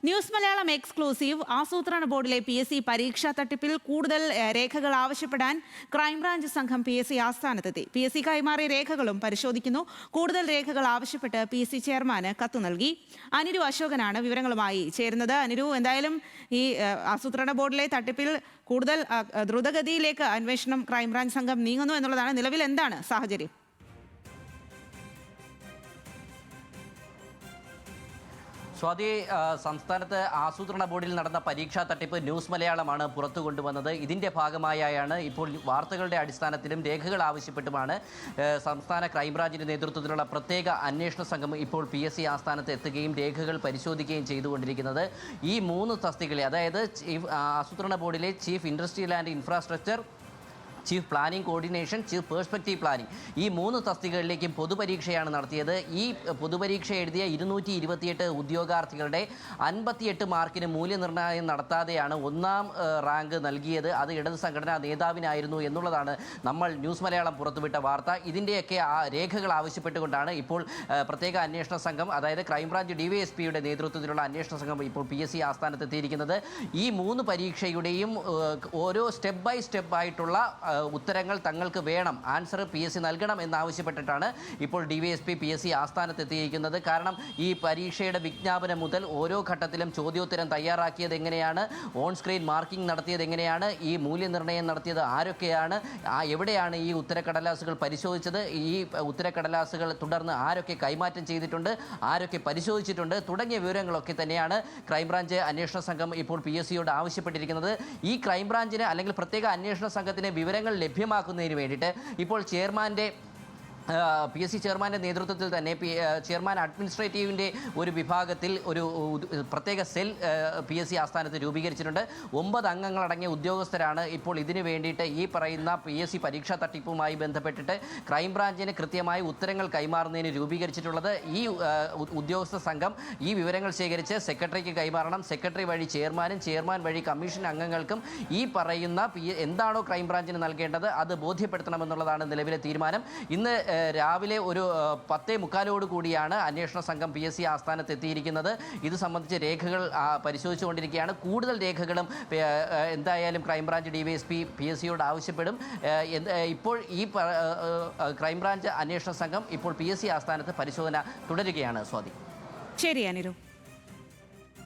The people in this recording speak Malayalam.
ന്യൂസ് മലയാളം എക്സ്ക്ലൂസീവ് ആസൂത്രണ ബോർഡിലെ PSC പരീക്ഷാ തട്ടിപ്പിൽ കൂടുതൽ രേഖകൾ ആവശ്യപ്പെടാൻ ക്രൈംബ്രാഞ്ച് സംഘം PSC ആസ്ഥാനത്തെത്തി. PSC കൈമാറിയ രേഖകളും പരിശോധിക്കുന്നു. കൂടുതൽ രേഖകൾ ആവശ്യപ്പെട്ട് PSC ചെയർമാന് കത്ത് നൽകി. അനിരു അശോകനാണ് വിവരങ്ങളുമായി ചേരുന്നത്. അനിരു, എന്തായാലും ഈ ആസൂത്രണ ബോർഡിലെ തട്ടിപ്പിൽ കൂടുതൽ ദ്രുതഗതിയിലേക്ക് അന്വേഷണം ക്രൈംബ്രാഞ്ച് സംഘം നീങ്ങുന്നു എന്നുള്ളതാണ്. നിലവിൽ എന്താണ് സാഹചര്യം? സ്വാതി, സംസ്ഥാനത്ത് ആസൂത്രണ ബോർഡിൽ നടന്ന പരീക്ഷാ തട്ടിപ്പ് ന്യൂസ് മലയാളമാണ് പുറത്തു കൊണ്ടുവന്നത്. ഇതിൻ്റെ ഭാഗമായാണ് ഇപ്പോൾ വാർത്തകളുടെ അടിസ്ഥാനത്തിലും രേഖകൾ ആവശ്യപ്പെട്ടുമാണ് സംസ്ഥാന ക്രൈംബ്രാഞ്ചിൻ്റെ നേതൃത്വത്തിലുള്ള പ്രത്യേക അന്വേഷണ സംഘം ഇപ്പോൾ PSC ആസ്ഥാനത്ത് എത്തുകയും രേഖകൾ പരിശോധിക്കുകയും ചെയ്തുകൊണ്ടിരിക്കുന്നത്. ഈ 3 തസ്തികകളെ, അതായത് ആസൂത്രണ ബോർഡിലെ chief industrial and infrastructure, chief planning coordination, chief perspective planning, ഈ 3 തസ്തികകളിലേക്കും പൊതുപരീക്ഷയാണ് നടത്തിയത്. ഈ പൊതുപരീക്ഷ എഴുതിയ 228 ഉദ്യോഗാർത്ഥികളുടെ 58 മാർക്കിന് മൂല്യനിർണ്ണയം നടത്താതെയാണ് 1ാം റാങ്ക് നൽകിയത്. അത് ഇടത് സംഘടനാ നേതാവിനായിരുന്നു എന്നുള്ളതാണ് നമ്മൾ ന്യൂസ് മലയാളം പുറത്തുവിട്ട വാർത്ത. ഇതിൻ്റെയൊക്കെ രേഖകൾ ആവശ്യപ്പെട്ടുകൊണ്ടാണ് ഇപ്പോൾ പ്രത്യേക അന്വേഷണ സംഘം, അതായത് ക്രൈംബ്രാഞ്ച് DYSPയുടെ നേതൃത്വത്തിലുള്ള അന്വേഷണ സംഘം ഇപ്പോൾ PSC ആസ്ഥാനത്തെത്തിയിരിക്കുന്നത്. ഈ 3 പരീക്ഷയുടെയും ഓരോ സ്റ്റെപ്പ് ബൈ സ്റ്റെപ്പ് ആയിട്ടുള്ള ഉത്തരങ്ങൾ തങ്ങൾക്ക് വേണം, ആൻസർ PSC നൽകണം എന്നാവശ്യപ്പെട്ടിട്ടാണ് ഇപ്പോൾ DYSP PSC ആസ്ഥാനത്തെത്തിയിരിക്കുന്നത്. കാരണം ഈ പരീക്ഷയുടെ വിജ്ഞാപനം മുതൽ ഓരോ ഘട്ടത്തിലും ചോദ്യോത്തരം തയ്യാറാക്കിയത് എങ്ങനെയാണ്, ഓൺ സ്ക്രീൻ മാർക്കിംഗ് നടത്തിയത് എങ്ങനെയാണ്, ഈ മൂല്യനിർണ്ണയം നടത്തിയത് ആരൊക്കെയാണ്, എവിടെയാണ് ഈ ഉത്തരക്കടലാസുകൾ പരിശോധിച്ചത്, ഈ ഉത്തരക്കടലാസുകൾ തുടർന്ന് ആരൊക്കെ കൈമാറ്റം ചെയ്തിട്ടുണ്ട്, ആരൊക്കെ പരിശോധിച്ചിട്ടുണ്ട് തുടങ്ങിയ വിവരങ്ങളൊക്കെ തന്നെയാണ് ക്രൈംബ്രാഞ്ച് അന്വേഷണ സംഘം ഇപ്പോൾ PSCയോട് ആവശ്യപ്പെട്ടിരിക്കുന്നത്. ഈ ക്രൈംബ്രാഞ്ചിന് അല്ലെങ്കിൽ പ്രത്യേക അന്വേഷണ സംഘത്തിന് വിവരങ്ങൾ ലഭ്യമാക്കുന്നതിന് വേണ്ടിയിട്ട് ഇപ്പോൾ PSC ചെയർമാൻ്റെ നേതൃത്വത്തിൽ തന്നെ ചെയർമാൻ അഡ്മിനിസ്ട്രേറ്റീവിൻ്റെ ഒരു വിഭാഗത്തിൽ ഒരു പ്രത്യേക സെൽ PSC ആസ്ഥാനത്ത് രൂപീകരിച്ചിട്ടുണ്ട്. 9 അംഗങ്ങളടങ്ങിയ ഉദ്യോഗസ്ഥരാണ് ഇപ്പോൾ ഇതിനു വേണ്ടിയിട്ട് ഈ പറയുന്ന PSC പരീക്ഷാ തട്ടിപ്പുമായി ബന്ധപ്പെട്ടിട്ട് ക്രൈംബ്രാഞ്ചിന് കൃത്യമായി ഉത്തരങ്ങൾ കൈമാറുന്നതിന് രൂപീകരിച്ചിട്ടുള്ളത്. ഈ ഉദ്യോഗസ്ഥ സംഘം ഈ വിവരങ്ങൾ ശേഖരിച്ച് സെക്രട്ടറിക്ക് കൈമാറണം. സെക്രട്ടറി വഴി ചെയർമാനും, ചെയർമാൻ വഴി കമ്മീഷൻ അംഗങ്ങൾക്കും ഈ പറയുന്ന എന്താണോ ക്രൈംബ്രാഞ്ചിന് നൽകേണ്ടത് അത് ബോധ്യപ്പെടുത്തണമെന്നുള്ളതാണ് നിലവിലെ തീരുമാനം. ഇന്ന് രാവിലെ ഒരു 10:45 കൂടിയാണ് അന്വേഷണ സംഘം PSC ആസ്ഥാനത്ത് എത്തിയിരിക്കുന്നത്. ഇത് സംബന്ധിച്ച് രേഖകൾ പരിശോധിച്ചുകൊണ്ടിരിക്കുകയാണ്. കൂടുതൽ രേഖകളും എന്തായാലും ക്രൈംബ്രാഞ്ച് DYSP PSCയോട് ആവശ്യപ്പെടും. ഇപ്പോൾ ഈ ക്രൈംബ്രാഞ്ച് അന്വേഷണ സംഘം ഇപ്പോൾ PSC ആസ്ഥാനത്ത് പരിശോധന തുടരുകയാണ്. സ്വാതി. ശരി അനിരു.